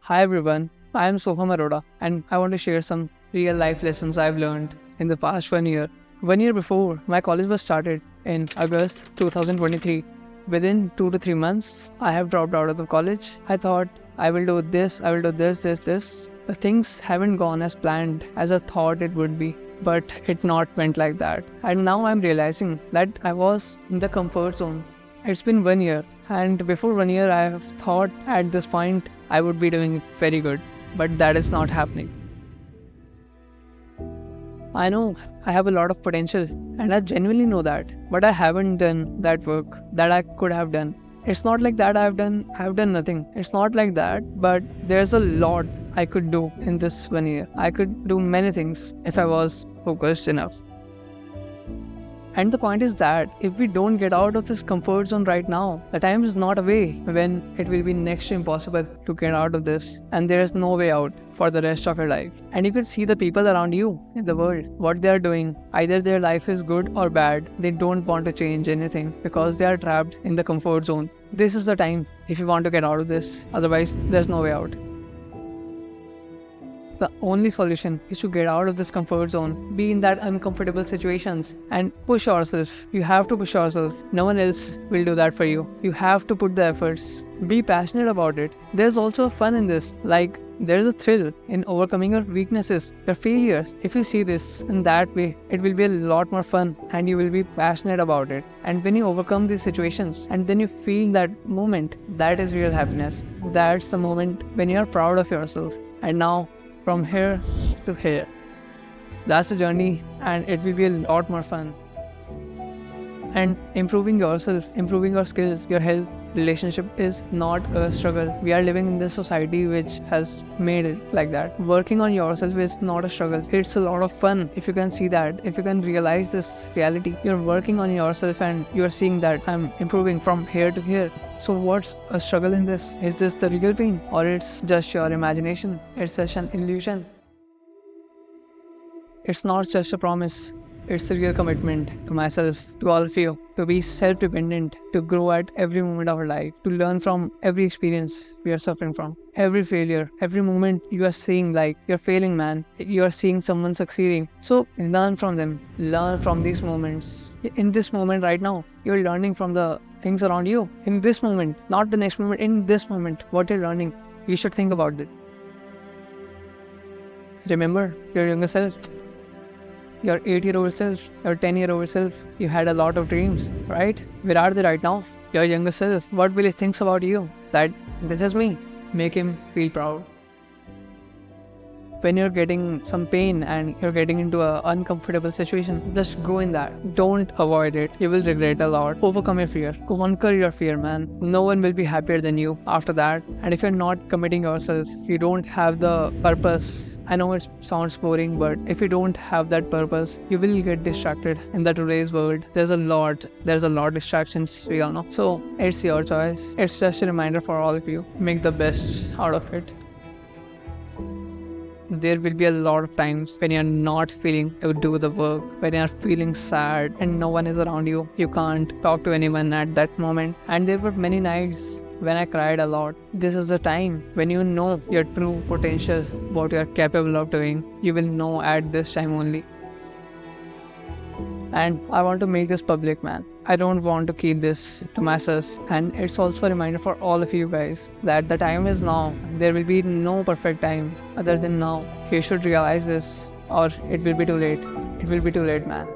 Hi everyone, I am Soham Arora and I want to share some real life lessons I've learned in the past 1 year. 1 year before, my college was started in August 2023. Within 2 to 3 months, I have dropped out of the college. I thought I will do this, I will do this. The things haven't gone as planned as I thought it would be, but it not went like that. And now I'm realizing that I was in the comfort zone. It's been 1 year, and before 1 year, I have thought at this point I would be doing very good, but that is not happening. I know I have a lot of potential, and I genuinely know that, but I haven't done that work that I could have done. It's not like that I've done nothing. It's not like that, but there's a lot I could do in this 1 year. I could do many things if I was focused enough. And the point is that if we don't get out of this comfort zone right now, the time is not away when it will be next to impossible to get out of this. And there is no way out for the rest of your life. And you can see the people around you in the world, what they are doing. Either their life is good or bad. They don't want to change anything because they are trapped in the comfort zone. This is the time if you want to get out of this. Otherwise, there's no way out. The only solution is to get out of this comfort zone, be in that uncomfortable situations and push yourself. You have to push yourself. No one else will do that for you. You have to put the efforts. Be passionate about it. There's also fun in this. Like there's a thrill in overcoming your weaknesses, your failures. If you see this in that way, it will be a lot more fun and you will be passionate about it. And when you overcome these situations and then you feel that moment, that is real happiness. That's the moment when you are proud of yourself. And now, from here to here. That's the journey and it will be a lot more fun. And improving yourself, improving your skills, your health, relationship is not a struggle. We are living in this society which has made it like that. Working on yourself is not a struggle. It's a lot of fun if you can see that, if you can realize this reality. You're working on yourself and you're seeing that I'm improving from here to here. So what's a struggle in this? Is this the real pain or it's just your imagination? It's just an illusion. It's not just a promise. It's a real commitment to myself, to all of you, to be self-dependent, to grow at every moment of our life, to learn from every experience we are suffering from, every failure, every moment you are seeing like you're failing, man. You are seeing someone succeeding. So learn from them, learn from these moments. In this moment right now, you're learning from the things around you. In this moment, not the next moment, in this moment, what you're learning, you should think about it. Remember your younger self. Your 8-year-old self, your 10-year-old self, you had a lot of dreams, right? Where are they right now? Your younger self, what will he think about you? That this is me. Make him feel proud. When you're getting some pain and you're getting into an uncomfortable situation, just go in that. Don't avoid it. You will regret a lot. Overcome your fear. Conquer your fear, man. No one will be happier than you after that. And if you're not committing yourself, you don't have the purpose. I know it sounds boring, but if you don't have that purpose, you will get distracted in the today's world. There's a lot distractions, we all know. So it's your choice. It's just a reminder for all of you. Make the best out of it. There will be a lot of times when you're not feeling to do the work, when you're feeling sad and no one is around you. You can't talk to anyone at that moment. And there were many nights when I cried a lot. This is the time when you know your true potential, what you are capable of doing. You will know at this time only. And I want to make this public, man. I don't want to keep this to myself. And it's also a reminder for all of you guys that the time is now. There will be no perfect time other than now. You should realize this or it will be too late. It will be too late, man.